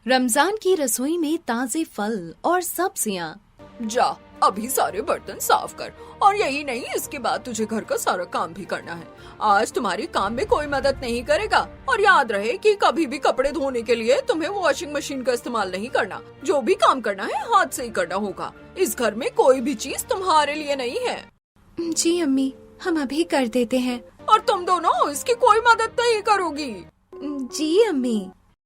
रमजान की रसोई में ताजे फल और सब्जियां। जा अभी सारे बर्तन साफ कर, और यही नहीं, इसके बाद तुझे घर का सारा काम भी करना है। आज तुम्हारी काम में कोई मदद नहीं करेगा, और याद रहे कि कभी भी कपड़े धोने के लिए तुम्हें वॉशिंग मशीन का इस्तेमाल नहीं करना। जो भी काम करना है हाथ से ही करना होगा। इस घर में कोई भी चीज तुम्हारे लिए नहीं है। जी अम्मी, हम अभी कर देते हैं। और तुम दोनों इसकी कोई मदद नहीं करोगी। जी अम्मी।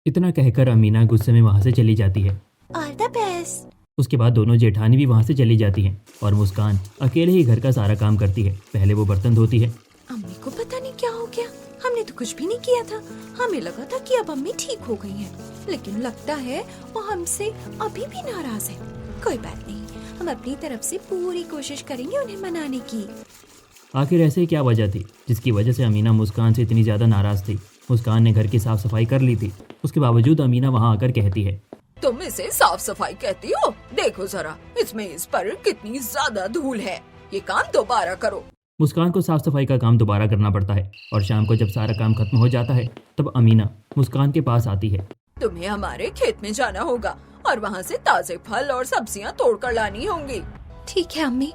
इतना कहकर अमीना गुस्से में वहाँ से चली जाती है। All the best. उसके बाद दोनों जेठानी भी वहाँ से चली जाती हैं और मुस्कान अकेले ही घर का सारा काम करती है। पहले वो बर्तन धोती है। अम्मी को पता नहीं क्या हो गया, हमने तो कुछ भी नहीं किया था। हमें लगा था कि अब अम्मी ठीक हो गई हैं, लेकिन लगता है वो हमसे अभी भी नाराज है। कोई बात नहीं, हम अपनी तरफ से पूरी कोशिश करेंगे उन्हें मनाने की। आखिर ऐसे क्या वजह थी जिसकी वजह से अमीना मुस्कान से इतनी ज़्यादा नाराज थी? मुस्कान ने घर की साफ सफाई कर ली थी, उसके बावजूद अमीना वहाँ आकर कहती है, तुम इसे साफ सफाई कहती हो? देखो जरा, इसमें इस पर कितनी ज्यादा धूल है। ये काम दोबारा करो। मुस्कान को साफ सफाई का काम दोबारा करना पड़ता है और शाम को जब सारा काम खत्म हो जाता है तब अमीना मुस्कान के पास आती है। तुम्हें हमारे खेत में जाना होगा और वहाँ से ताजे फल और सब्जियाँ तोड़ कर लानी होंगी। ठीक है अम्मी,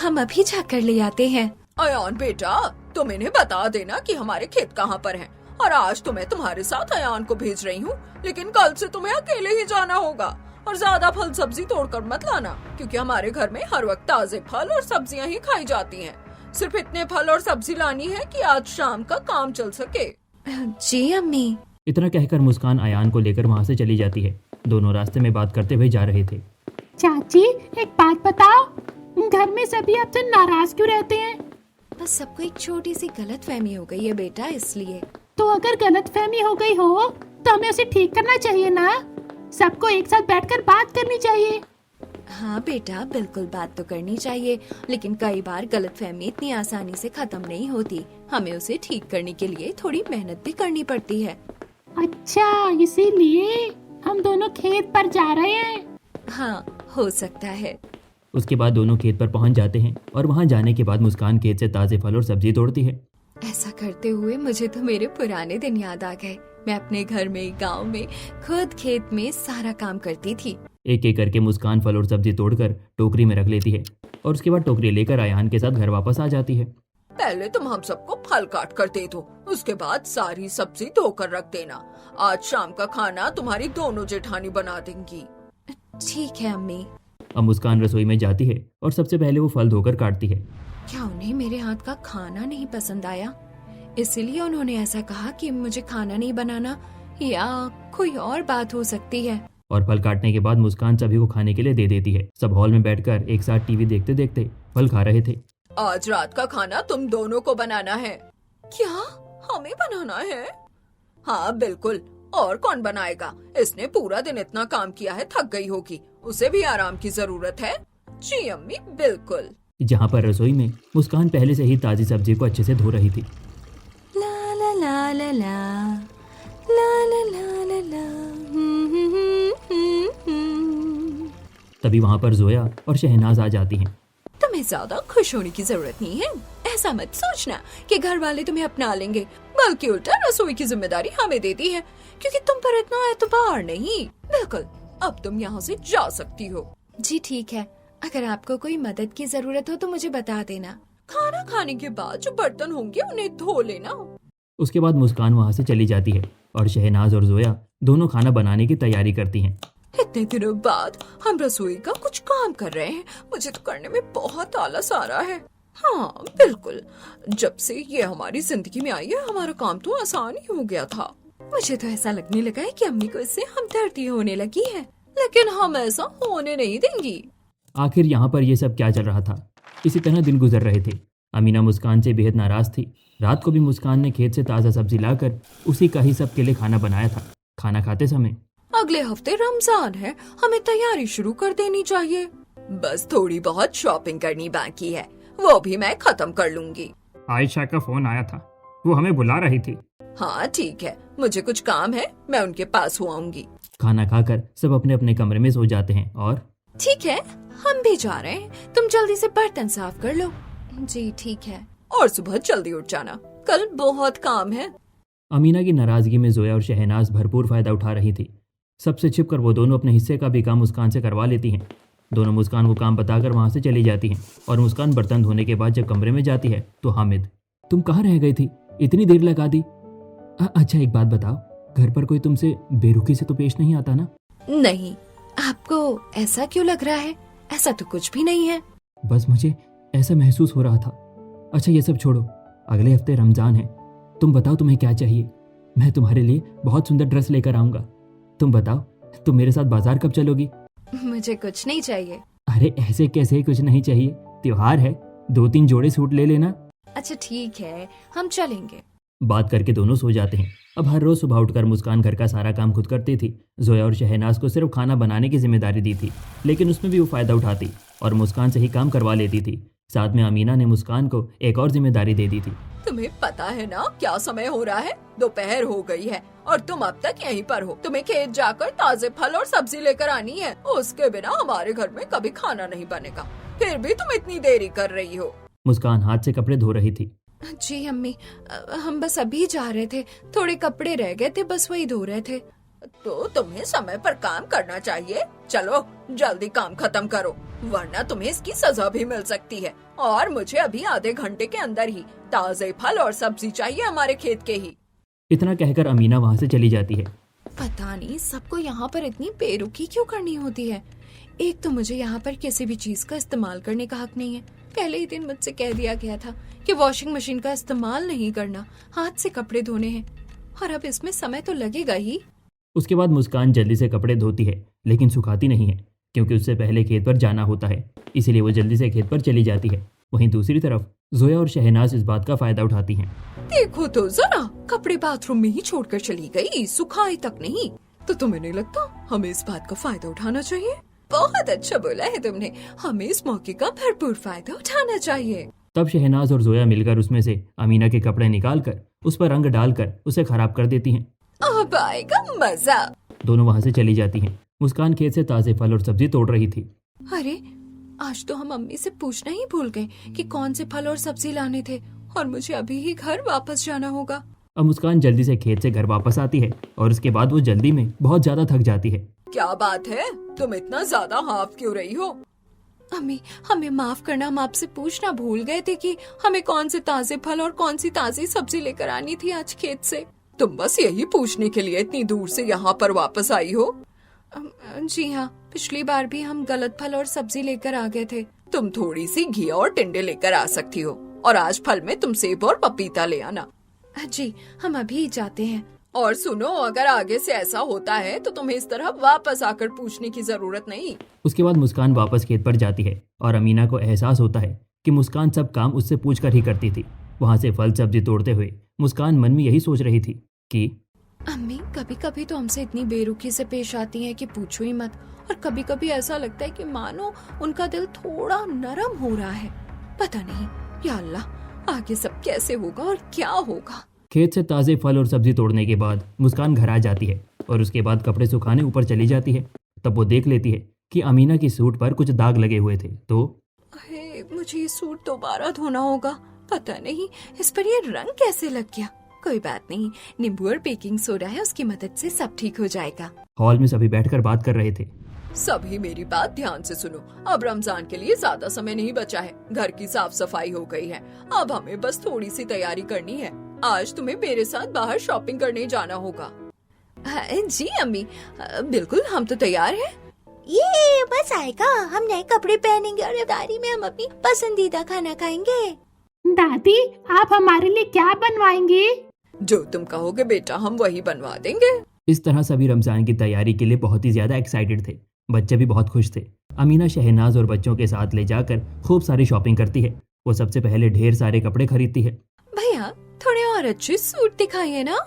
हम अभी जाकर ले आते हैं। अयान बेटा, तुम इन्हें बता देना कि हमारे खेत कहाँ पर हैं। और आज तो मैं तुम्हारे साथ अयान को भेज रही हूँ, लेकिन कल से तुम्हें अकेले ही जाना होगा। और ज्यादा फल सब्जी तोड़कर मत लाना, क्योंकि हमारे घर में हर वक्त ताजे फल और सब्जियाँ ही खाई जाती हैं। सिर्फ इतने फल और सब्जी लानी है कि आज शाम का काम चल सके। जी अम्मी। इतना कहकर मुस्कान अयान को लेकर वहाँ से चली जाती है। दोनों रास्ते में बात करते हुए जा रहे थे। चाची, एक बात बताओ, घर में सभी आपसे नाराज क्यों रहते हैं? बस सबको एक छोटी सी गलतफहमी हो गई है बेटा, इसलिए। तो अगर गलतफहमी हो गई हो तो हमें उसे ठीक करना चाहिए ना। सबको एक साथ बैठकर बात करनी चाहिए। हाँ बेटा, बिल्कुल बात तो करनी चाहिए, लेकिन कई बार गलतफहमी इतनी आसानी से खत्म नहीं होती। हमें उसे ठीक करने के लिए थोड़ी मेहनत भी करनी पड़ती है। अच्छा, इसीलिए हम दोनों खेत पर जा रहे हैं। हाँ, हो सकता है। उसके बाद दोनों खेत पर पहुंच जाते हैं और वहां जाने के बाद मुस्कान खेत से ताजे फल और सब्जी तोड़ती है। ऐसा करते हुए मुझे तो मेरे पुराने दिन याद आ गए। मैं अपने घर में, गांव में, खुद खेत में सारा काम करती थी। एक एक करके मुस्कान फल और सब्जी तोड़कर टोकरी में रख लेती है और उसके बाद टोकरी लेकर अयान के साथ घर वापस आ जाती है। पहले तुम हम सबको फल काट कर दे दो, उसके बाद सारी सब्जी धोकर रख देना। आज शाम का खाना तुम्हारी दोनों जेठानी बना देंगी। ठीक है अम्मी। अब मुस्कान रसोई में जाती है और सबसे पहले वो फल धोकर काटती है। क्या उन्हें मेरे हाथ का खाना नहीं पसंद आया, इसलिए उन्होंने ऐसा कहा कि मुझे खाना नहीं बनाना, या कोई और बात हो सकती है। और फल काटने के बाद मुस्कान सभी को खाने के लिए दे देती है। सब हॉल में बैठकर एक साथ टीवी देखते देखते फल खा रहे थे। आज रात का खाना तुम दोनों को बनाना है। क्या हमें बनाना है? हाँ बिल्कुल, और कौन बनाएगा? इसने पूरा दिन इतना काम किया है, थक गई होगी, उसे भी आराम की जरूरत है। जी अम्मी, बिल्कुल। जहाँ पर रसोई में मुस्कान पहले से ही ताजी सब्जी को अच्छे से धो रही थी। ला ला ला ला ला ला ला ला ला ला। तभी वहाँ पर जोया और शहनाज आ जाती हैं। तुम्हें ज्यादा खुश होने की जरूरत नहीं है। ऐसा मत सोचना कि घर वाले तुम्हें अपना लेंगे, बल्कि उल्टा रसोई की जिम्मेदारी हमें दे दी है, क्योंकि तुम पर इतना एतबार नहीं। बिल्कुल, अब तुम यहाँ से जा सकती हो। जी ठीक है, अगर आपको कोई मदद की जरूरत हो तो मुझे बता देना। खाना खाने के बाद जो बर्तन होंगे उन्हें धो लेना। उसके बाद मुस्कान वहाँ से चली जाती है और शहनाज और जोया दोनों खाना बनाने की तैयारी करती हैं। इतने दिनों बाद हम रसोई का कुछ काम कर रहे हैं, मुझे तो करने में बहुत आलस आ रहा है। हाँ बिल्कुल, जब से ये हमारी जिंदगी में आई है हमारा काम तो आसान ही हो गया था। मुझे तो ऐसा लगने लगा है कि अम्मी को इससे हमदर्दी होने लगी है, लेकिन हम ऐसा होने नहीं देंगी। आखिर यहाँ पर ये सब क्या चल रहा था? इसी तरह दिन गुजर रहे थे। अमीना मुस्कान से बेहद नाराज थी। रात को भी मुस्कान ने खेत से ताज़ा सब्जी लाकर उसी का ही सबके लिए खाना बनाया था। खाना खाते समय, अगले हफ्ते रमजान है, हमें तैयारी शुरू कर देनी चाहिए। बस थोड़ी बहुत शॉपिंग करनी बाकी है, वो भी मैं खत्म कर लूंगी। आयशा का फोन आया था, वो हमें बुला रही थी। हाँ ठीक है, मुझे कुछ काम है, मैं उनके पास हो आऊंगी। खाना खाकर सब अपने अपने कमरे में सो जाते हैं और ठीक है, हम भी जा रहे हैं, तुम जल्दी से बर्तन साफ कर लो। जी ठीक है। और सुबह जल्दी उठ जाना, कल बहुत काम है। अमीना की नाराजगी में जोया और शहनाज भरपूर फायदा उठा रही थी। सबसे छिपकर वो दोनों अपने हिस्से का भी काम मुस्कान से करवा लेती हैं। दोनों मुस्कान को काम बताकर वहाँ से चली जाती हैं और मुस्कान बर्तन धोने के बाद जब कमरे में जाती है तो हामिद, तुम कहाँ रह गई थी, इतनी देर लगा दी। अच्छा एक बात बताओ, घर पर कोई तुमसे बेरुखी से तो पेश नहीं आता ना? नहीं, आपको ऐसा क्यों लग रहा है? ऐसा तो कुछ भी नहीं है। बस मुझे ऐसा महसूस हो रहा था। अच्छा ये सब छोड़ो, अगले हफ्ते रमज़ान है, तुम बताओ तुम्हें क्या चाहिए? मैं तुम्हारे लिए बहुत सुंदर ड्रेस लेकर आऊँगा। तुम बताओ, तुम मेरे साथ बाजार कब चलोगी? मुझे कुछ नहीं चाहिए। अरे ऐसे कैसे कुछ नहीं चाहिए, त्योहार है, 2-3 जोड़े सूट ले लेना। अच्छा ठीक है, हम चलेंगे। बात करके दोनों सो जाते हैं। अब हर रोज सुबह उठकर मुस्कान घर का सारा काम खुद करती थी। जोया और शहनाज को सिर्फ खाना बनाने की जिम्मेदारी दी थी, लेकिन उसमें भी वो फायदा उठाती और मुस्कान से ही काम करवा लेती थी। साथ में अमीना ने मुस्कान को एक और जिम्मेदारी दे दी थी। तुम्हें पता है ना क्या समय हो रहा है? दोपहर हो गई है और तुम अब तक यहीं पर हो। तुम्हें खेत जाकर ताजे फल और सब्जी लेकर आनी है, उसके बिना हमारे घर में कभी खाना नहीं बनेगा। फिर भी तुम इतनी देरी कर रही हो। मुस्कान हाथ से कपड़े धो रही थी। जी अम्मी, हम बस अभी जा रहे थे, थोड़े कपड़े रह गए थे, बस वही धो रहे थे। तो तुम्हें समय पर काम करना चाहिए। चलो जल्दी काम खत्म करो, वरना तुम्हें इसकी सजा भी मिल सकती है। और मुझे अभी आधे घंटे के अंदर ही ताजे फल और सब्जी चाहिए, हमारे खेत के ही। इतना कहकर अमीना वहाँ से चली जाती है। पता नहीं सबको यहाँ पर इतनी बेरुखी क्यों करनी होती है। एक तो मुझे यहाँ पर किसी भी चीज का इस्तेमाल करने का हक नहीं है। पहले ही दिन मुझसे कह दिया गया था कि वॉशिंग मशीन का इस्तेमाल नहीं करना, हाथ से कपड़े धोने हैं, और अब इसमें समय तो लगेगा ही। उसके बाद मुस्कान जल्दी से कपड़े धोती है, लेकिन सुखाती नहीं है, क्योंकि उससे पहले खेत पर जाना होता है, इसीलिए वो जल्दी से खेत पर चली जाती है। वहीं दूसरी तरफ जोया और शहनाज इस बात का फायदा उठाती हैं। देखो तो जरा, कपड़े बाथरूम में ही छोड़कर चली गई, सुखाए तक नहीं। तो तुम्हें नहीं लगता हमें इस बात का फायदा उठाना चाहिए? बहुत अच्छा बोला है तुमने, हमें इस मौके का भरपूर फायदा उठाना चाहिए। तब शहनाज और जोया मिलकर उसमें से अमीना के कपड़े निकालकर उस पर रंग डालकर उसे खराब कर देती हैं। अब आएगा मजा। दोनों वहाँ से चली जाती हैं। मुस्कान खेत से ताजे फल और सब्जी तोड़ रही थी। अरे आज तो हम अम्मी से पूछना ही भूल गए कि कौन से फल और सब्जी लाने थे, और मुझे अभी ही घर वापस जाना होगा। अब मुस्कान जल्दी से खेत से घर वापस आती है और उसके बाद वो जल्दी में बहुत ज्यादा थक जाती है। क्या बात है, तुम इतना ज्यादा हाफ क्यों रही हो? अम्मी हमें माफ करना, हम आपसे पूछना भूल गए थे कि हमें कौन से ताजे फल और कौन सी ताजी सब्जी लेकर आनी थी आज खेत से। तुम बस यही पूछने के लिए इतनी दूर से यहाँ पर वापस आई हो? जी हाँ, पिछली बार भी हम गलत फल और सब्जी लेकर आ गए थे। तुम थोड़ी सी घी और टिंडे लेकर आ सकती हो, और आज फल में तुम सेब और पपीता ले आना। जी हम अभी जाते हैं। और सुनो, अगर आगे से ऐसा होता है तो तुम्हें इस तरह वापस आकर पूछने की जरूरत नहीं। उसके बाद मुस्कान वापस खेत पर जाती है और अमीना को एहसास होता है कि मुस्कान सब काम उससे पूछकर ही करती थी। वहाँ से फल सब्जी तोड़ते हुए मुस्कान मन में यही सोच रही थी कि अम्मी कभी कभी तो हमसे इतनी बेरुखी से पेश आती हैं कि पूछो ही मत, और कभी कभी ऐसा लगता है कि मानो उनका दिल थोड़ा नरम हो रहा है। पता नहीं, या अल्लाह आगे सब कैसे होगा और क्या होगा। खेत से ताजे फल और सब्जी तोड़ने के बाद मुस्कान घर आ जाती है और उसके बाद कपड़े सुखाने ऊपर चली जाती है। तब वो देख लेती है कि अमीना की सूट पर कुछ दाग लगे हुए थे। तो अरे मुझे ये सूट दोबारा धोना होगा, पता नहीं इस पर ये रंग कैसे लग गया। कोई बात नहीं, नींबू और बेकिंग सोडा है, उसकी मदद से सब ठीक हो जाएगा। हॉल में सभी बैठकर बात कर रहे थे। सभी मेरी बात ध्यान से सुनो, अब रमजान के लिए ज्यादा समय नहीं बचा है। घर की साफ सफाई हो गई है, अब हमें बस थोड़ी सी तैयारी करनी है। आज तुम्हें मेरे साथ बाहर शॉपिंग करने जाना होगा। जी अम्मी, बिल्कुल हम तो तैयार हैं। ये बस आएगा, हम नए कपड़े पहनेंगे और इफ्तारी में हम अपनी पसंदीदा खाना खाएंगे। दादी आप हमारे लिए क्या बनवाएंगे? जो तुम कहोगे बेटा, हम वही बनवा देंगे। इस तरह सभी रमजान की तैयारी के लिए बहुत ही ज्यादा एक्साइटेड थे। बच्चे भी बहुत खुश थे। अमीना शहनाज और बच्चों के साथ ले जाकर खूब सारी शॉपिंग करती है। वो सबसे पहले ढेर सारे कपड़े खरीदती है। भैया थोड़े और अच्छे सूट दिखाइए ना।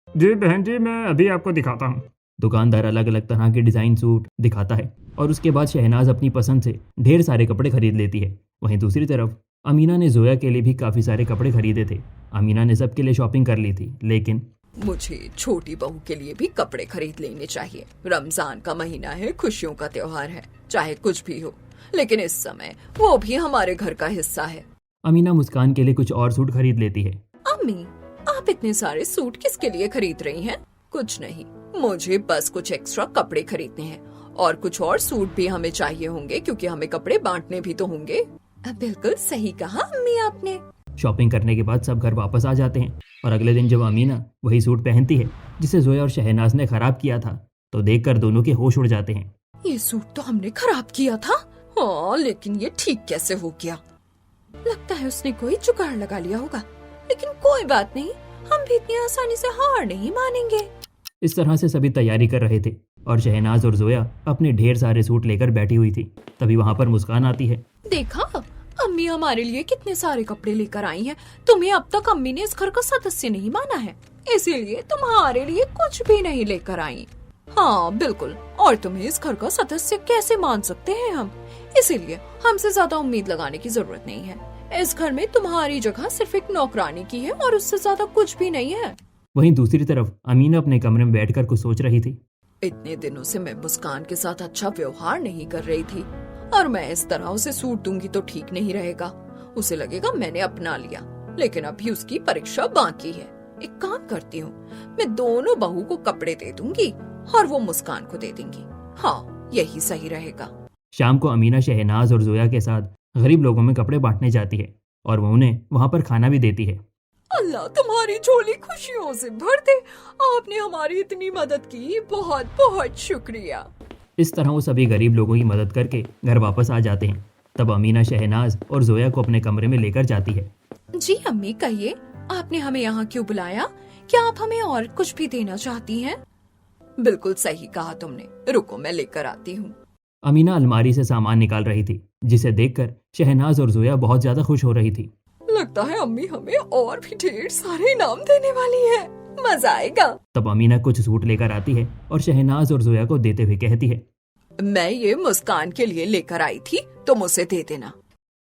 जी बहन जी, मैं अभी आपको दिखाता हूँ। दुकानदार अलग अलग तरह के डिजाइन सूट दिखाता है और उसके बाद शहनाज अपनी पसंद से ढेर सारे कपड़े खरीद लेती है। वहीं दूसरी तरफ अमीना ने जोया के लिए भी काफी सारे कपड़े खरीदे थे। अमीना ने सबके लिए शॉपिंग कर ली थी, लेकिन मुझे छोटी बहू के लिए भी कपड़े खरीद लेने चाहिए। रमजान का महीना है, खुशियों का त्योहार है, चाहे कुछ भी हो, लेकिन इस समय वो भी हमारे घर का हिस्सा है। अमीना मुस्कान के लिए कुछ और सूट खरीद लेती है। अम्मी, आप इतने सारे सूट किसके लिए खरीद रही हैं? कुछ नहीं, मुझे बस कुछ एक्स्ट्रा कपड़े खरीदने हैं और कुछ और सूट भी हमें चाहिए होंगे क्योंकि हमें कपड़े बांटने भी तो होंगे। बिल्कुल सही कहा अम्मी आपने। शॉपिंग करने के बाद सब घर वापस आ जाते हैं और अगले दिन जब अमीना वही सूट पहनती है जिसे जोया और शहनाज ने खराब किया था तो देखकर दोनों के होश उड़ जाते हैं। ये सूट तो हमने खराब किया था। हाँ, लेकिन ये ठीक कैसे हो गया? लगता है उसने कोई जुगाड़ लगा लिया होगा, लेकिन कोई बात नहीं, हम भी इतनी आसानी से हार नहीं मानेंगे। इस तरह से सभी तैयारी कर रहे थे और शहनाज और जोया अपने ढेर सारे सूट लेकर बैठी हुई थी। तभी वहाँ पर मुस्कान आती है। देखा, अम्मी हमारे लिए कितने सारे कपड़े लेकर आई हैं। तुम्हें अब तक अम्मी ने इस घर का सदस्य नहीं माना है, इसीलिए तुम्हारे लिए कुछ भी नहीं लेकर आई। हाँ बिल्कुल, और तुम्हें इस घर का सदस्य कैसे मान सकते हैं हम, इसीलिए हमसे ज्यादा उम्मीद लगाने की जरूरत नहीं है। इस घर में तुम्हारी जगह सिर्फ एक नौकरानी की है और उससे ज्यादा कुछ भी नहीं है। वहीं दूसरी तरफ अमीना अपने कमरे में बैठकर कुछ सोच रही थी। इतने दिनों से मैं मुस्कान के साथ अच्छा व्यवहार नहीं कर रही थी और मैं इस तरह उसे सूट दूंगी तो ठीक नहीं रहेगा। उसे लगेगा मैंने अपना लिया, लेकिन अभी उसकी परीक्षा बाकी है। एक काम करती हूँ, मैं दोनों बहू को कपड़े दे दूंगी और वो मुस्कान को दे देंगी। हाँ, यही सही रहेगा। शाम को अमीना शहनाज और जोया के साथ गरीब लोगों में कपड़े बांटने जाती है और वो उन्हें वहाँ पर खाना भी देती है। अल्लाह तुम्हारी झोली खुशियों से भर दे, आपने हमारी इतनी मदद की, बहुत बहुत शुक्रिया। इस तरह वो सभी गरीब लोगों की मदद करके घर वापस आ जाते हैं। तब अमीना शहनाज और जोया को अपने कमरे में लेकर जाती है। जी अम्मी, कहिए, आपने हमें यहाँ क्यों बुलाया? क्या आप हमें और कुछ भी देना चाहती हैं? बिल्कुल सही कहा तुमने, रुको मैं लेकर आती हूँ। अमीना अलमारी से सामान निकाल रही थी जिसे देखकर शहनाज और जोया बहुत ज्यादा खुश हो रही थी। लगता है अम्मी हमें और भी ढेर सारे इनाम देने वाली है, मजा आएगा। तब अमीना कुछ सूट लेकर आती है और शहनाज और जोया को देते हुए कहती है, मैं ये मुस्कान के लिए लेकर आई थी, तुम उसे दे देना।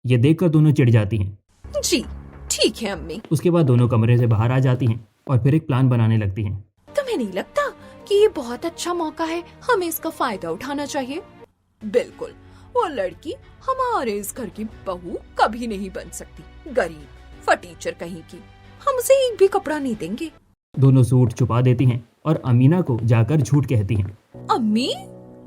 ये देखकर दोनों चिढ़ जाती हैं। जी ठीक है अम्मी। उसके बाद दोनों कमरे से बाहर आ जाती हैं और फिर एक प्लान बनाने लगती हैं। तुम्हें नहीं लगता कि ये बहुत अच्छा मौका है, हमें इसका फायदा उठाना चाहिए? बिल्कुल, वो लड़की हमारे इस घर की बहू कभी नहीं बन सकती, गरीब फटीचर कहीं की। हम उसे एक भी कपड़ा नहीं देंगे। दोनों सूट छुपा देती हैं और अमीना को जाकर झूठ कहती हैं। अम्मी,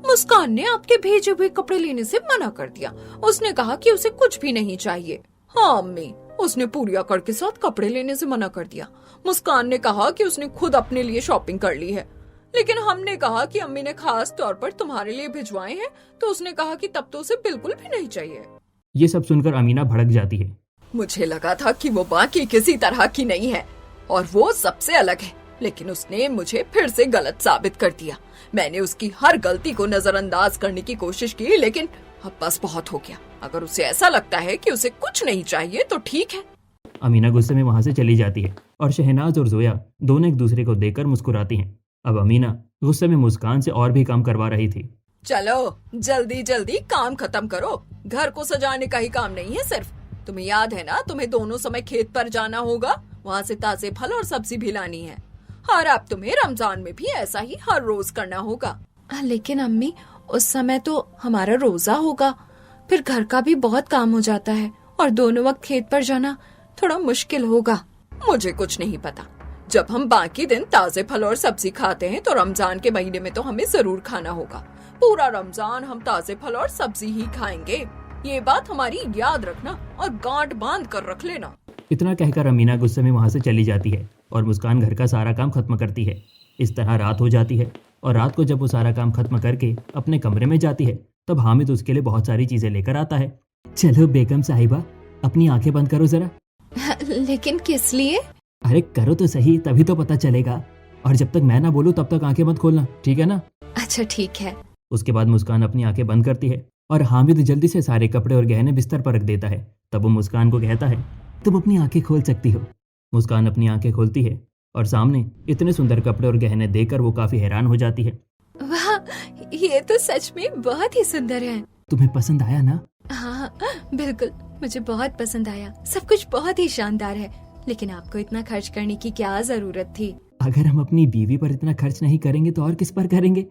मुस्कान ने आपके भेजे हुए कपड़े लेने से मना कर दिया। उसने कहा कि उसे कुछ भी नहीं चाहिए। हाँ अम्मी, उसने पूरी अकड़ के साथ कपड़े लेने से मना कर दिया। मुस्कान ने कहा कि उसने खुद अपने लिए शॉपिंग कर ली है, लेकिन हमने कहा कि अम्मी ने खास तौर पर तुम्हारे लिए भिजवाए हैं, तो उसने कहा कि तब तो उसे बिल्कुल भी नहीं चाहिए। ये सब सुनकर अमीना भड़क जाती है। मुझे लगा था कि वो बाकी किसी तरह की नहीं है और वो सबसे अलग है, लेकिन उसने मुझे फिर से गलत साबित कर दिया। मैंने उसकी हर गलती को नजरअंदाज करने की कोशिश की, लेकिन अब बस बहुत हो गया। अगर उसे ऐसा लगता है कि उसे कुछ नहीं चाहिए तो ठीक है। अमीना गुस्से में वहाँ से चली जाती है और शहनाज और जोया दोनों एक दूसरे को देखकर मुस्कुराती हैं। अब अमीना गुस्से में मुस्कान से और भी काम करवा रही थी। चलो जल्दी जल्दी काम खत्म करो, घर को सजाने का ही काम नहीं है सिर्फ। तुम्हें याद है ना, तुम्हें दोनों समय खेत पर जाना होगा, वहाँ से ताजे फल और सब्जी भी लानी है। और अब तुम्हें रमजान में भी ऐसा ही हर रोज करना होगा। लेकिन अम्मी, उस समय तो हमारा रोजा होगा, फिर घर का भी बहुत काम हो जाता है और दोनों वक्त खेत पर जाना थोड़ा मुश्किल होगा। मुझे कुछ नहीं पता, जब हम बाकी दिन ताजे फल और सब्जी खाते हैं तो रमजान के महीने में तो हमें जरूर खाना होगा। पूरा रमजान हम ताजे फल और सब्जी ही खाएंगे, ये बात हमारी याद रखना और गांठ बांध कर रख लेना। इतना कहकर अमीना गुस्से में वहाँ से चली जाती है और मुस्कान घर का सारा काम खत्म करती है। इस तरह रात हो जाती है और रात को जब वो सारा काम खत्म करके अपने कमरे में जाती है तब हामिद उसके लिए बहुत सारी चीजें लेकर आता है। चलो बेगम साहिबा, अपनी आंखें बंद करो जरा। लेकिन किस लिए? अरे करो तो सही, तभी तो पता चलेगा। और जब तक मैं ना बोलूं तब तक आंखें मत खोलना, ठीक है ना? अच्छा ठीक है। उसके बाद मुस्कान अपनी आंखें बंद करती है और हामिद जल्दी से सारे कपड़े और गहने बिस्तर पर रख देता है। तब वो मुस्कान को कहता है, तुम अपनी आंखें खोल सकती हो। मुस्कान अपनी आंखें खोलती है और सामने इतने सुंदर कपड़े और गहने देखकर वो काफी हैरान हो जाती है। वाह, ये तो सच में बहुत ही सुंदर है। तुम्हें पसंद आया ना? हाँ बिल्कुल, मुझे बहुत पसंद आया। सब कुछ बहुत ही शानदार है, लेकिन आपको इतना खर्च करने की क्या जरूरत थी? अगर हम अपनी बीवी पर इतना खर्च नहीं करेंगे तो और किस पर करेंगे?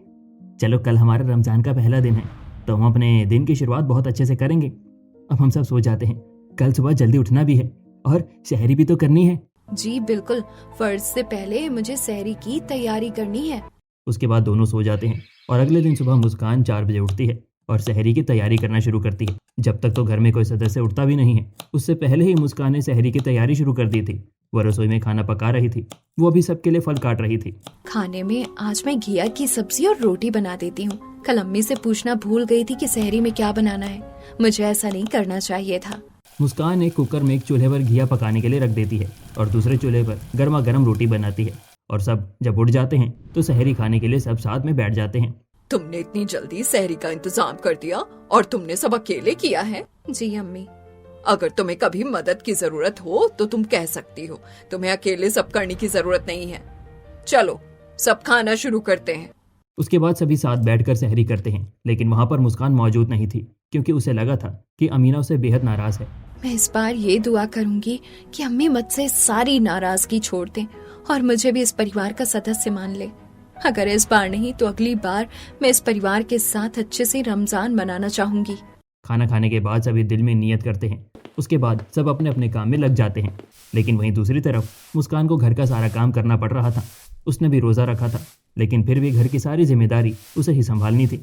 चलो, कल हमारा रमजान का पहला दिन है तो हम अपने दिन की शुरुआत बहुत अच्छे से करेंगे। अब हम सब सो जाते हैं, कल सुबह जल्दी उठना भी है और शहरी भी तो करनी है। जी बिल्कुल, फर्ज से पहले मुझे सहरी की तैयारी करनी है। उसके बाद दोनों सो जाते हैं और अगले दिन सुबह मुस्कान 4 बजे उठती है और सहरी की तैयारी करना शुरू करती है। जब तक तो घर में कोई सदस्य उठता भी नहीं है, उससे पहले ही मुस्कान ने सहरी की तैयारी शुरू कर दी थी। वह रसोई में खाना पका रही थी। वो अभी सबके लिए फल काट रही थी। खाने में आज मैं घिया की सब्जी और रोटी बना देती हूँ। कल अम्मी से पूछना भूल गई थी कि सहरी में क्या बनाना है। मुझे ऐसा नहीं करना चाहिए था। मुस्कान एक कुकर में एक चूल्हे पर घिया पकाने के लिए रख देती है और दूसरे चूल्हे पर गर्मा गर्म रोटी बनाती है। और सब जब उठ जाते हैं तो सहरी खाने के लिए सब साथ में बैठ जाते हैं। तुमने इतनी जल्दी सहरी का इंतजाम कर दिया और तुमने सब अकेले किया है। जी अम्मी। अगर तुम्हें कभी मदद की जरूरत हो तो तुम कह सकती हो। तुम्हें अकेले सब करने की जरूरत नहीं है। चलो सब खाना शुरू करते हैं। उसके बाद सभी साथ बैठकर सहरी करते हैं, लेकिन वहां पर मुस्कान मौजूद नहीं थी क्योंकि उसे लगा था कि अमीना उसे बेहद नाराज है। मैं इस बार ये दुआ करूंगी कि अम्मी मुझसे सारी नाराजगी छोड़ दें और मुझे भी इस परिवार का सदस्य मान ले। अगर इस बार नहीं तो अगली बार मैं इस परिवार के साथ अच्छे से रमजान मनाना चाहूंगी। खाना खाने के बाद सभी दिल में नियत करते हैं। उसके बाद सब अपने अपने काम में लग जाते हैं। लेकिन वहीं दूसरी तरफ मुस्कान को घर का सारा काम करना पड़ रहा था। उसने भी रोज़ा रखा था, लेकिन फिर भी घर की सारी जिम्मेदारी उसे ही संभालनी थी।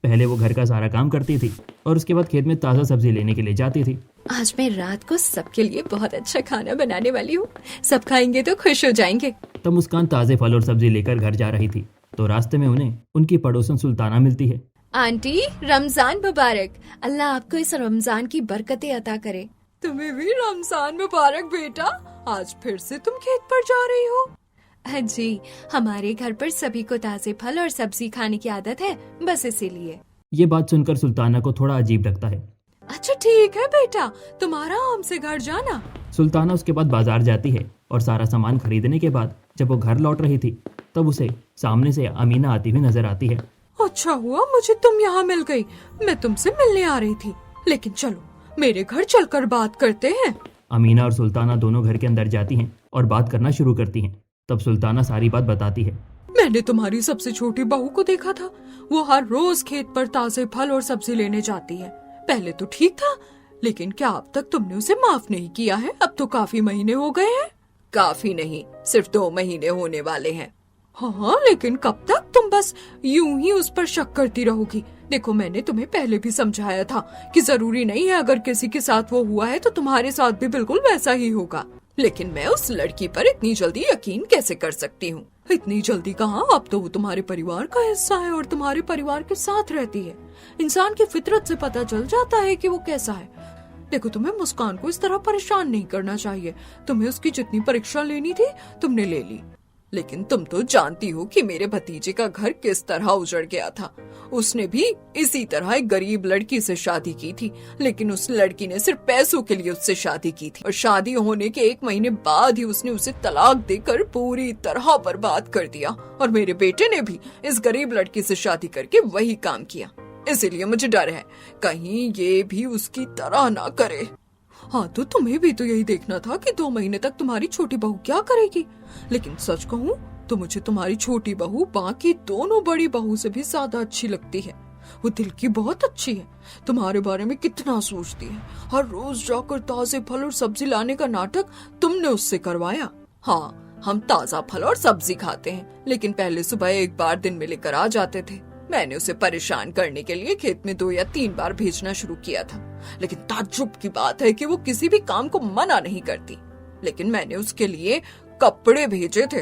पहले वो घर का सारा काम करती थी और उसके बाद खेत में ताज़ा सब्जी लेने के लिए जाती थी। आज मैं रात को सबके लिए बहुत अच्छा खाना बनाने वाली हूँ। सब खाएंगे तो खुश हो जाएंगे। तब मुस्कान ताज़े फल और सब्जी लेकर घर जा रही थी तो रास्ते में उन्हें उनकी पड़ोसन सुल्ताना मिलती है। आंटी, रमजान मुबारक। अल्लाह आपको इस रमजान की बरकतें अता करे। तुम्हें भी रमजान मुबारक बेटा। आज फिर से तुम खेत पर जा रही हो? जी, हमारे घर पर सभी को ताजे फल और सब्जी खाने की आदत है, बस इसीलिए। ये बात सुनकर सुल्ताना को थोड़ा अजीब लगता है। अच्छा ठीक है बेटा, तुम आराम से घर जाना। सुल्ताना उसके बाद बाजार जाती है और सारा सामान खरीदने के बाद जब वो घर लौट रही थी तब उसे सामने से अमीना आती हुई नजर आती है। अच्छा हुआ मुझे तुम यहाँ मिल गई। मैं तुमसे मिलने आ रही थी, लेकिन चलो मेरे घर चलकर बात करते हैं। अमीना और सुल्ताना दोनों घर के अंदर जाती हैं और बात करना शुरू करती हैं। तब सुल्ताना सारी बात बताती है। मैंने तुम्हारी सबसे छोटी बहू को देखा था। वो हर रोज खेत पर ताजे फल और सब्जी लेने जाती है। पहले तो ठीक था, लेकिन क्या अब तक तुमने उसे माफ नहीं किया है? अब तो काफी महीने हो गए हैं। काफी नहीं, सिर्फ 2 महीने होने वाले हैं। हाँ, लेकिन कब तक तुम बस यूं ही उस पर शक करती रहोगी? देखो, मैंने तुम्हें पहले भी समझाया था कि जरूरी नहीं है अगर किसी के साथ वो हुआ है तो तुम्हारे साथ भी बिल्कुल वैसा ही होगा। लेकिन मैं उस लड़की पर इतनी जल्दी यकीन कैसे कर सकती हूँ? इतनी जल्दी कहाँ, अब तो वो तुम्हारे परिवार का हिस्सा है और तुम्हारे परिवार के साथ रहती है। इंसान की फितरत से पता चल जाता है कि वो कैसा है। देखो, तुम्हें मुस्कान को इस तरह परेशान नहीं करना चाहिए। तुम्हें उसकी जितनी परीक्षा लेनी थी तुमने ले ली, लेकिन तुम तो जानती हो कि मेरे भतीजे का घर किस तरह उजड़ गया था। उसने भी इसी तरह एक गरीब लड़की से शादी की थी, लेकिन उस लड़की ने सिर्फ पैसों के लिए उससे शादी की थी और शादी होने के 1 महीने बाद ही उसने उसे तलाक देकर पूरी तरह बर्बाद कर दिया। और मेरे बेटे ने भी इस गरीब लड़की से शादी करके वही काम किया। इसीलिए मुझे डर है कहीं ये भी उसकी तरह ना करे। हाँ, तो तुम्हें भी तो यही देखना था कि 2 महीने तक तुम्हारी छोटी बहू क्या करेगी। लेकिन सच कहूँ तो मुझे तुम्हारी छोटी बहू बाकी दोनों बड़ी बहू से भी ज्यादा अच्छी लगती है। वो दिल की बहुत अच्छी है, तुम्हारे बारे में कितना सोचती है। हर रोज जाकर ताजे फल और सब्जी लाने का नाटक तुमने उससे करवाया। हाँ, हम ताजा फल और सब्जी खाते हैं, लेकिन पहले सुबह एक बार दिन में लेकर आ जाते थे। मैंने उसे परेशान करने के लिए खेत में 2 या 3 बार भेजना शुरू किया था, लेकिन ताज्जुब की बात है कि वो किसी भी काम को मना नहीं करती। लेकिन मैंने उसके लिए कपड़े भेजे थे,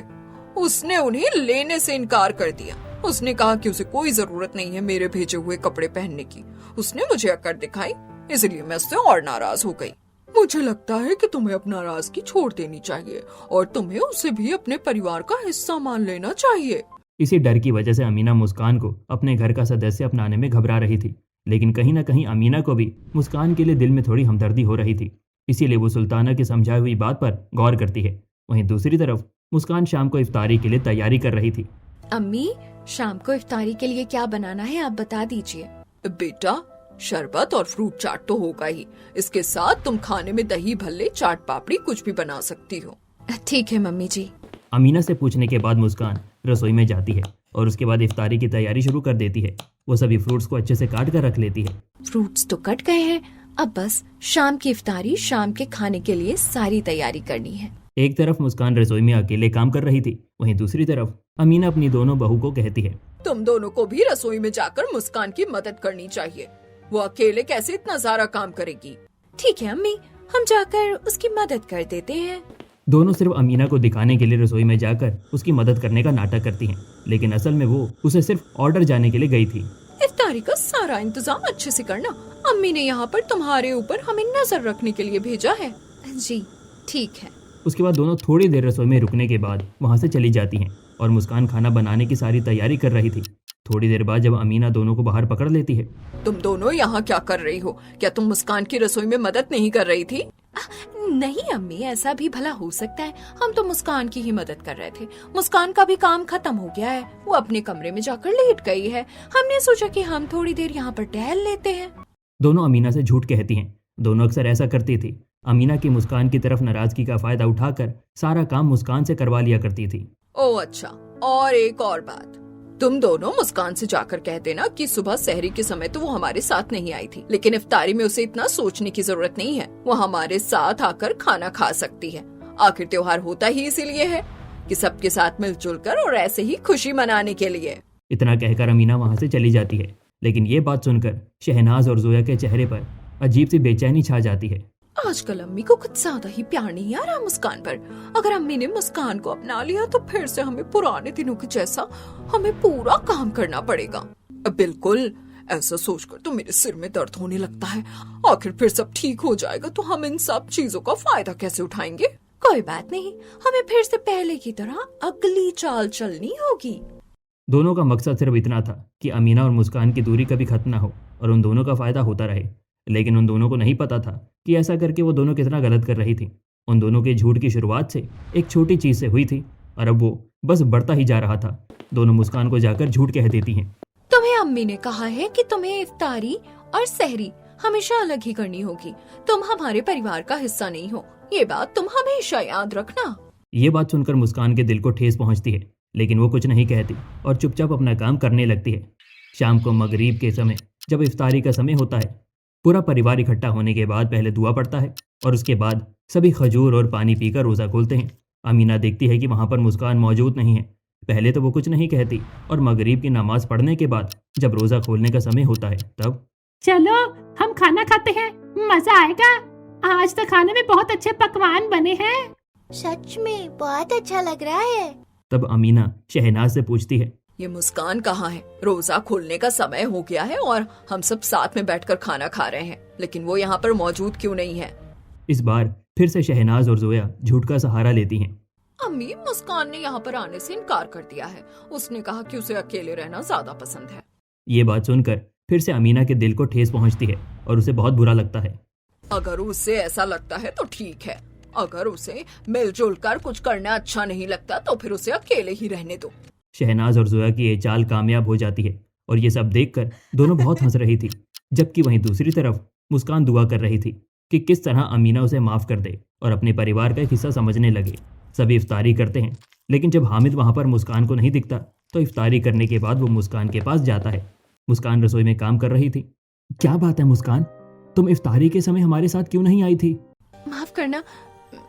उसने उन्हें लेने से इनकार कर दिया। उसने कहा कि उसे कोई जरूरत नहीं है मेरे भेजे हुए कपड़े पहनने की। उसने मुझे अकड़ दिखाई, इसलिए मैं उससे और नाराज हो गई। मुझे लगता है कि तुम्हें अपना नाराजगी छोड़ देनी चाहिए और तुम्हें उसे भी अपने परिवार का हिस्सा मान लेना चाहिए। इसी डर की वजह से अमीना मुस्कान को अपने घर का सदस्य अपनाने में घबरा रही थी, लेकिन कहीं न कहीं अमीना को भी मुस्कान के लिए दिल में थोड़ी हमदर्दी हो रही थी। इसीलिए वो सुल्ताना की समझाई हुई बात पर गौर करती है। वहीं दूसरी तरफ मुस्कान शाम को इफ्तारी के लिए तैयारी कर रही थी। अम्मी, शाम को इफ्तारी के लिए क्या बनाना है आप बता दीजिए। बेटा, शरबत और फ्रूट चाट तो होगा ही, इसके साथ तुम खाने में दही भल्ले, चाट पापड़ी कुछ भी बना सकती हो। ठीक है मम्मी जी। अमीना से पूछने के बाद मुस्कान रसोई में जाती है और उसके बाद इफ्तारी की तैयारी शुरू कर देती है। वो सभी फ्रूट्स को अच्छे से काट कर रख लेती है। फ्रूट्स तो कट गए हैं, अब बस शाम की इफ्तारी, शाम के खाने के लिए सारी तैयारी करनी है। एक तरफ मुस्कान रसोई में अकेले काम कर रही थी, वहीं दूसरी तरफ अमीना अपनी दोनों बहू को कहती है, तुम दोनों को भी रसोई में जाकर मुस्कान की मदद करनी चाहिए। वो अकेले कैसे इतना सारा काम करेगी। ठीक है अम्मी, हम जाकर उसकी मदद कर देते हैं। दोनों सिर्फ अमीना को दिखाने के लिए रसोई में जाकर उसकी मदद करने का नाटक करती हैं, लेकिन असल में वो उसे सिर्फ ऑर्डर जाने के लिए गई थी। इफ्तारी का सारा इंतजाम अच्छे से करना। अम्मी ने यहाँ पर तुम्हारे ऊपर हमें नजर रखने के लिए भेजा है। जी ठीक है। उसके बाद दोनों थोड़ी देर रसोई में रुकने के बाद वहाँ से चली जाती हैं और मुस्कान खाना बनाने की सारी तैयारी कर रही थी। थोड़ी देर बाद जब अमीना दोनों को बाहर पकड़ लेती है, तुम दोनों यहाँ क्या कर रही हो? क्या तुम मुस्कान की रसोई में मदद नहीं कर रही थी? नहीं अम्मी, ऐसा भी भला हो सकता है। हम तो मुस्कान की ही मदद कर रहे थे। मुस्कान का भी काम खत्म हो गया है, वो अपने कमरे में जाकर लेट गई है। हमने सोचा कि हम थोड़ी देर यहाँ पर टहल लेते हैं। दोनों अमीना से झूठ कहती हैं। दोनों अक्सर ऐसा करती थी। अमीना की मुस्कान की तरफ नाराजगी का फायदा उठाकर सारा काम मुस्कान से करवा लिया करती थी। ओह अच्छा, और एक और बात, तुम दोनों मुस्कान से जाकर कह देना कि सुबह सहरी के समय तो वो हमारे साथ नहीं आई थी, लेकिन इफ्तारी में उसे इतना सोचने की जरूरत नहीं है। वो हमारे साथ आकर खाना खा सकती है। आखिर त्योहार होता ही इसीलिए है कि सबके साथ मिलजुल कर और ऐसे ही खुशी मनाने के लिए। इतना कहकर अमीना वहाँ से चली जाती है, लेकिन ये बात सुनकर शहनाज और जोया के चेहरे पर अजीब सी बेचैनी छा जाती है। आजकल अम्मी को कुछ ज्यादा ही प्यार नहीं आ रहा मुस्कान पर। अगर अम्मी ने मुस्कान को अपना लिया तो फिर से हमें पुराने दिनों के जैसा हमें पूरा काम करना पड़ेगा। बिल्कुल, ऐसा सोचकर तो मेरे सिर में दर्द होने लगता है। आखिर फिर सब ठीक हो जाएगा तो हम इन सब चीजों का फायदा कैसे उठाएंगे? कोई बात नहीं, हमें फिर से पहले की तरह अगली चाल चलनी होगी। दोनों का मकसद सिर्फ इतना था कि अमीना और मुस्कान की दूरी कभी खत्म ना हो और उन दोनों का फायदा होता रहे, लेकिन उन दोनों को नहीं पता था कि ऐसा करके वो दोनों कितना गलत कर रही थी। उन दोनों के झूठ की शुरुआत से एक छोटी चीज से हुई थी और अब वो बस बढ़ता ही जा रहा था। दोनों मुस्कान को जाकर झूठ कह देती हैं। तुम्हें अम्मी ने कहा है कि तुम्हें इफ्तारी और सहरी हमेशा अलग ही करनी होगी। तुम हमारे परिवार का हिस्सा नहीं हो, ये बात तुम हमेशा याद रखना। ये बात सुनकर मुस्कान के दिल को ठेस पहुंचती है, लेकिन वो कुछ नहीं कहती और चुपचाप अपना काम करने लगती है। शाम को मगरिब के समय जब इफ्तारी का समय होता है, पूरा परिवार इकट्ठा होने के बाद पहले दुआ पड़ता है और उसके बाद सभी खजूर और पानी पीकर रोज़ा खोलते हैं। अमीना देखती है कि वहाँ पर मुस्कान मौजूद नहीं है। पहले तो वो कुछ नहीं कहती और मगरिब की नमाज पढ़ने के बाद जब रोज़ा खोलने का समय होता है तब चलो हम खाना खाते हैं, मजा आएगा। आज तो खाने में बहुत अच्छे पकवान बने हैं। सच में बहुत अच्छा लग रहा है। तब अमीना शहनाज से पूछती है, ये मुस्कान कहाँ है? रोजा खोलने का समय हो गया है और हम सब साथ में बैठकर खाना खा रहे हैं, लेकिन वो यहाँ पर मौजूद क्यों नहीं है? इस बार फिर से शहनाज और जोया झूठ का सहारा लेती हैं। अम्मी, मुस्कान ने यहाँ पर आने से इनकार कर दिया है। उसने कहा कि उसे अकेले रहना ज्यादा पसंद है। ये बात सुनकर फिर से अमीना के दिल को ठेस पहुंचती है और उसे बहुत बुरा लगता है। अगर उसे ऐसा लगता है तो ठीक है, अगर उसे मिलजुल कर कुछ करना अच्छा नहीं लगता तो फिर उसे अकेले ही रहने दो। शहनाज और जोया की ये चाल कामयाब हो जाती है और ये सब देखकर दोनों बहुत हंस रही थी, जबकि वहीं दूसरी तरफ मुस्कान दुआ कर रही थी कि किस तरह अमीना उसे माफ़ कर दे और अपने परिवार का एक हिस्सा समझने लगे। सभी इफ्तारी करते हैं, लेकिन जब हामिद वहाँ पर मुस्कान को नहीं दिखता तो इफ्तारी करने के बाद वो मुस्कान के पास जाता है। मुस्कान रसोई में काम कर रही थी। क्या बात है मुस्कान, तुम इफ्तारी के समय हमारे साथ क्यों नहीं आई थी? माफ करना,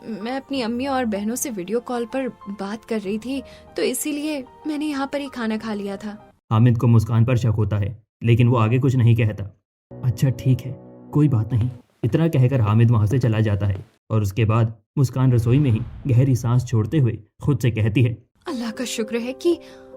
मैं अपनी अम्मी और बहनों से वीडियो कॉल पर बात कर रही थी, तो इसीलिए मैंने यहाँ पर ही खाना खा लिया था। हामिद को मुस्कान पर शक होता है, लेकिन वो आगे कुछ नहीं कहता। अच्छा ठीक है, कोई बात नहीं, इतना कहकर हामिद वहाँ से चला जाता है और उसके बाद मुस्कान रसोई में ही गहरी सांस छोड़ते हुए खुद से कहती है, अल्लाह का शुक्र है कि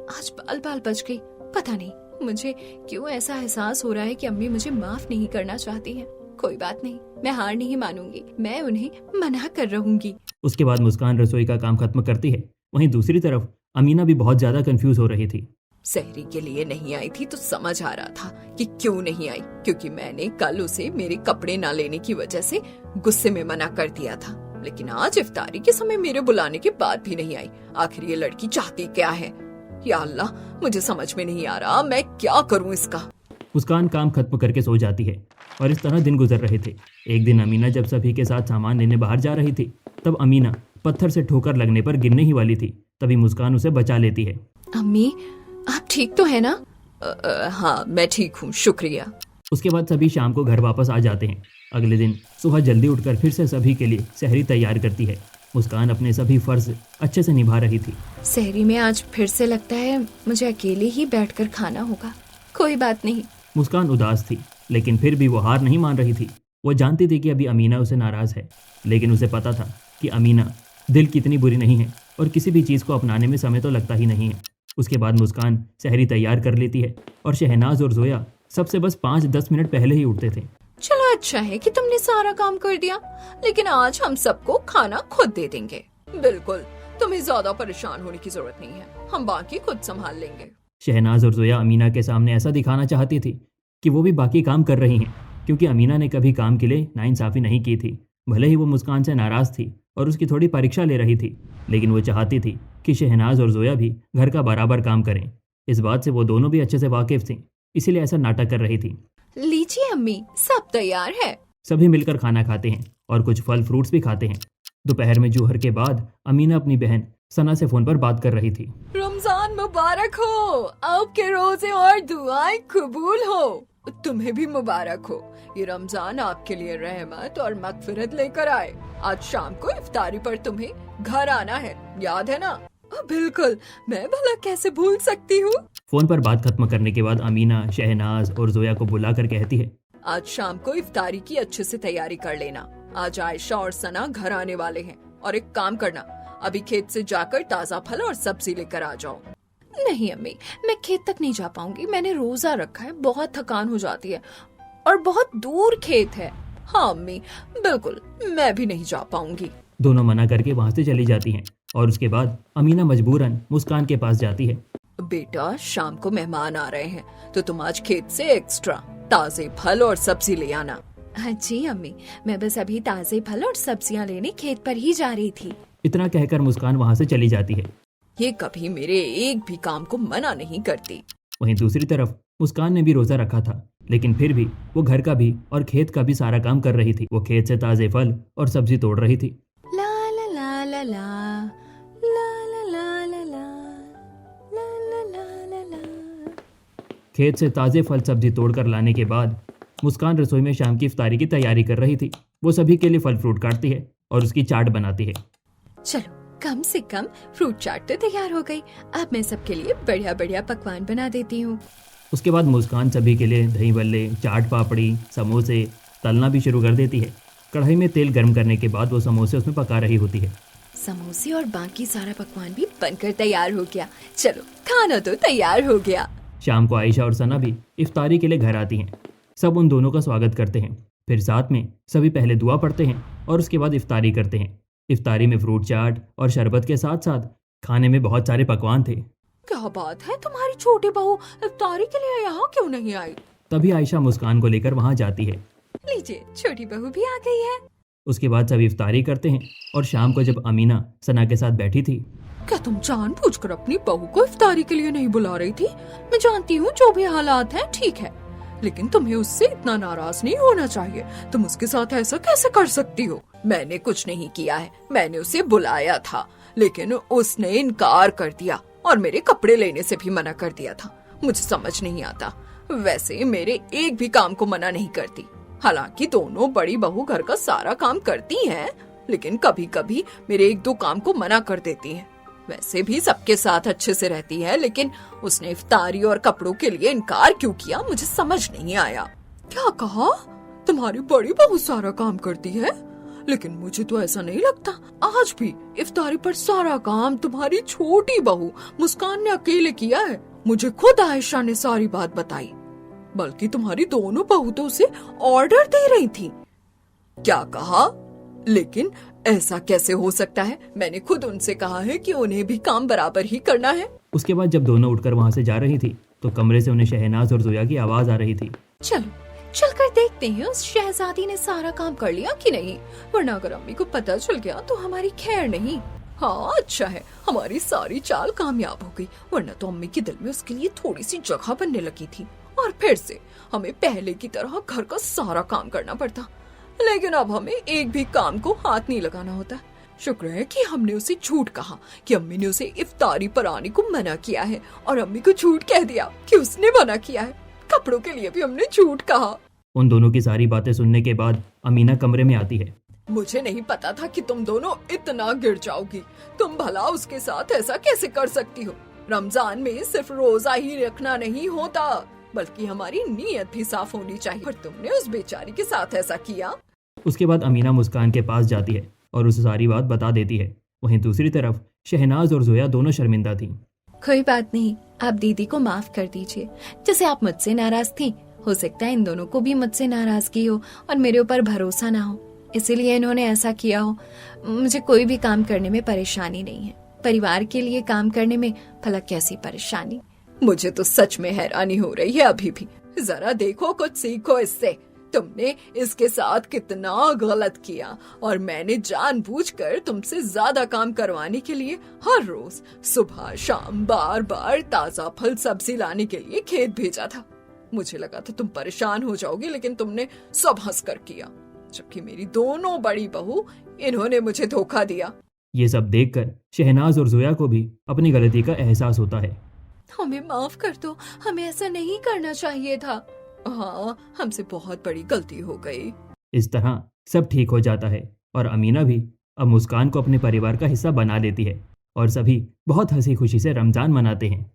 आज बाल बाल बच गई। पता नहीं मुझे क्यों ऐसा एहसास हो रहा है कि अम्मी मुझे माफ नहीं करना चाहती हैं। कोई बात नहीं, मैं हार नहीं मानूंगी, मैं उन्हें मना कर रहूंगी। उसके बाद मुस्कान रसोई का काम खत्म करती है। वहीं दूसरी तरफ अमीना भी बहुत ज्यादा कंफ्यूज हो रही थी। सहरी के लिए नहीं आई थी तो समझ आ रहा था कि क्यों नहीं आई, क्योंकि मैंने कल उसे मेरे कपड़े ना लेने की वजह से गुस्से में मना कर दिया था। लेकिन आज इफ्तारी के समय मेरे बुलाने के बाद भी नहीं आई। आखिर ये लड़की चाहती क्या है? या अल्लाह, मुझे समझ में नहीं आ रहा, मैं क्या करूं इसका। मुस्कान काम खत्म करके सो जाती है और इस तरह दिन गुजर रहे थे। एक दिन अमीना जब सभी के साथ सामान लेने बाहर जा रही थी, तब अमीना पत्थर से ठोकर लगने पर गिरने ही वाली थी। तभी मुस्कान उसे बचा लेती है। अम्मी, आप ठीक तो है ना? हाँ, मैं ठीक हूँ, शुक्रिया। उसके बाद सभी शाम को घर वापस आ जाते हैं। अगले दिन सुबह जल्दी उठकर फिर से सभी के लिए सहरी तैयार करती है। मुस्कान अपने सभी फर्ज अच्छे से निभा रही थी। सहरी में आज फिर से लगता है मुझे अकेले ही बैठकर खाना होगा। कोई बात नहीं। मुस्कान उदास थी, लेकिन फिर भी वो हार नहीं मान रही थी। वो जानती थी कि अभी अमीना उसे नाराज़ है, लेकिन उसे पता था कि अमीना दिल कितनी बुरी नहीं है और किसी भी चीज़ को अपनाने में समय तो लगता ही नहीं है। उसके बाद मुस्कान सहरी तैयार कर लेती है और शहनाज और जोया सबसे बस 5-10 मिनट पहले ही उठते थे। चलो अच्छा है कि तुमने सारा काम कर दिया, लेकिन आज हम सबको खाना खुद दे देंगे। बिल्कुल, तुम्हें ज्यादा परेशान होने की जरूरत नहीं है, हम बाकी खुद संभाल लेंगे। शहनाज और जोया अमीना के सामने ऐसा दिखाना चाहती थी कि वो भी बाकी काम कर रही हैं, क्योंकि अमीना ने कभी काम के लिए नाइंसाफ़ी नहीं की थी। भले ही वो मुस्कान से नाराज़ थी और उसकी थोड़ी परीक्षा ले रही थी, लेकिन वो चाहती थी कि शहनाज और जोया भी घर का बराबर काम करें। इस बात से वो दोनों भी अच्छे से वाकिफ थीं, इसीलिए ऐसा नाटक कर रही थी। लीजिए अम्मी, सब तैयार है। सभी मिलकर खाना खाते हैं और कुछ फल फ्रूट्स भी खाते हैं। दोपहर में जोहर के बाद अमीना अपनी बहन सना से फ़ोन पर बात कर रही थी। रमजान मुबारक हो, आपके रोजे और दुआएं कबूल हो। तुम्हें भी मुबारक हो। ये रमजान आपके लिए रहमत और मगफिरत लेकर आए। आज शाम को इफ्तारी पर तुम्हें घर आना है, याद है ना? बिल्कुल, मैं भला कैसे भूल सकती हूँ। फ़ोन पर बात खत्म करने के बाद अमीना शहनाज और जोया को बुलाकर कहती है, आज शाम को इफ्तारी की अच्छे से तैयारी कर लेना। आज आयशा और सना घर आने वाले हैं, और एक काम करना, अभी खेत से जाकर ताज़ा फल और सब्जी लेकर आ जाओ। नहीं अम्मी, मैं खेत तक नहीं जा पाऊंगी। मैंने रोजा रखा है, बहुत थकान हो जाती है और बहुत दूर खेत है। हाँ अम्मी, बिल्कुल, मैं भी नहीं जा पाऊंगी। दोनों मना करके वहाँ से चली जाती हैं और उसके बाद अमीना मजबूरन मुस्कान के पास जाती है। बेटा, शाम को मेहमान आ रहे हैं, तो तुम आज खेत से एक्स्ट्रा ताजे फल और सब्जी ले आना। हाँ जी अम्मी, मैं बस अभी ताजे फल और सब्जियां लेने खेत पर ही जा रही थी। इतना कहकर मुस्कान वहाँ से चली जाती है। ये कभी मेरे एक भी काम को मना नहीं करती। वहीं दूसरी तरफ मुस्कान ने भी रोज़ा रखा था, लेकिन फिर भी वो घर का भी और खेत का भी सारा काम कर रही थी। वो खेत से ताज़े फल और सब्जी तोड़ रही थी। ला ला ला ला ला ला ला ला ला ला ला ला ला। खेत से ताज़े फल सब्जी तोड़कर लाने के बाद मुस्कान रसोई में शाम की इफ्तारी की तैयारी कर रही थी। वो सभी के लिए फल फ्रूट काटती है और उसकी चाट बनाती है। चलो, कम से कम फ्रूट चाट तो तैयार हो गई। अब मैं सबके लिए बढ़िया बढ़िया पकवान बना देती हूँ। उसके बाद मुस्कान सभी के लिए दही बल्ले, चाट पापड़ी, समोसे तलना भी शुरू कर देती है। कढ़ाई में तेल गर्म करने के बाद वो समोसे उसमें पका रही होती है। समोसे और बाकी सारा पकवान भी बनकर तैयार हो गया। चलो, खाना तो तैयार हो गया। शाम को आयशा और सना भी इफ्तारी के लिए घर आती हैं। सब उन दोनों का स्वागत करते हैं। फिर साथ में सभी पहले दुआ पढ़ते हैं और उसके बाद इफ्तारी करते हैं। इफ्तारी में फ्रूट चाट और शरबत के साथ साथ खाने में बहुत सारे पकवान थे। क्या बात है, तुम्हारी छोटी बहू इफ्तारी के लिए यहाँ क्यों नहीं आई? तभी आयशा मुस्कान को लेकर वहाँ जाती है। लीजिए, छोटी बहू भी आ गई है। उसके बाद सभी इफ्तारी करते हैं और शाम को जब अमीना सना के साथ बैठी थी, क्या तुम जानबूझकर अपनी बहू को इफ्तारी के लिए नहीं बुला रही थी? मैं जानती हूँ जो भी हालात हैं ठीक है, लेकिन तुम्हें उससे इतना नाराज नहीं होना चाहिए। तुम उसके साथ ऐसा कैसे कर सकती हो? मैंने कुछ नहीं किया है, मैंने उसे बुलाया था, लेकिन उसने इनकार कर दिया और मेरे कपड़े लेने से भी मना कर दिया था। मुझे समझ नहीं आता। वैसे मेरे एक भी काम को मना नहीं करती। हालांकि दोनों बड़ी बहू घर का सारा काम करती हैं, लेकिन कभी कभी मेरे 1-2 काम को मना कर देती हैं। वैसे भी सबके साथ अच्छे से रहती है, लेकिन उसने इफ्तारी और कपड़ों के लिए इनकार क्यों किया, मुझे समझ नहीं आया। क्या कहा? तुम्हारी बड़ी बहू सारा काम करती है? लेकिन मुझे तो ऐसा नहीं लगता। आज भी इफ्तारी पर सारा काम तुम्हारी छोटी बहू मुस्कान ने अकेले किया है। मुझे खुद आयशा ने सारी बात बताई, बल्कि तुम्हारी दोनों बहू तो उसे ऑर्डर दे रही थी। क्या कहा? लेकिन ऐसा कैसे हो सकता है? मैंने खुद उनसे कहा है कि उन्हें भी काम बराबर ही करना है। उसके बाद जब दोनों उठकर वहाँ से जा रही थी तो कमरे से उन्हें शहनाज और जोया की आवाज आ रही थी। चलो, चलकर देखते हैं उस शहजादी ने सारा काम कर लिया कि नहीं, वरना अगर अम्मी को पता चल गया तो हमारी खैर नहीं। हाँ, अच्छा है, हमारी सारी चाल कामयाब हो गई, वरना तो अम्मी के दिल में उसके लिए थोड़ी सी जगह बनने लगी थी और फिर से हमें पहले की तरह घर का सारा काम करना पड़ता। लेकिन अब हमें एक भी काम को हाथ नहीं लगाना होता। शुक्र है कि हमने उसे झूठ कहा कि अम्मी ने उसे इफ्तारी पर आने को मना किया है, और अम्मी को झूठ कह दिया कि उसने मना किया है। कपड़ों के लिए भी हमने झूठ कहा। उन दोनों की सारी बातें सुनने के बाद अमीना कमरे में आती है। मुझे नहीं पता था कि तुम दोनों इतना गिर जाओगी। तुम भला उसके साथ ऐसा कैसे कर सकती हो? रमजान में सिर्फ रोजा ही रखना नहीं होता, बल्कि हमारी नीयत भी साफ होनी चाहिए। पर तुमने उस बेचारी के साथ ऐसा किया। उसके बाद अमीना मुस्कान के पास जाती है और उसे सारी बात बता देती है। वहीं दूसरी तरफ शहनाज और जोया दोनों शर्मिंदा थीं। कोई बात नहीं, आप दीदी को माफ कर दीजिए। जैसे आप मुझसे नाराज थी, हो सकता है इन दोनों को भी मुझसे नाराजगी हो और मेरे ऊपर भरोसा ना हो, इसीलिए इन्होंने ऐसा किया हो। मुझे कोई भी काम करने में परेशानी नहीं है, परिवार के लिए काम करने में भला कैसी परेशानी। मुझे तो सच में हैरानी हो रही है अभी भी। जरा देखो, कुछ सीखो इससे। तुमने इसके साथ कितना गलत किया और मैंने जानबूझकर तुमसे ज्यादा काम करवाने के लिए हर रोज सुबह शाम बार बार ताजा फल सब्जी लाने के लिए खेत भेजा था। मुझे लगा था तुम परेशान हो जाओगी, लेकिन तुमने सब हंस कर किया। जबकि मेरी दोनों बड़ी बहू, इन्होंने मुझे धोखा दिया। ये सब देखकर शहनाज और जोया को भी अपनी गलती का एहसास होता है। हमें माफ कर दो, हमें ऐसा नहीं करना चाहिए था। हाँ, हमसे बहुत बड़ी गलती हो गई। इस तरह सब ठीक हो जाता है और अमीना भी अब मुस्कान को अपने परिवार का हिस्सा बना लेती है और सभी बहुत हंसी खुशी से रमजान मनाते हैं।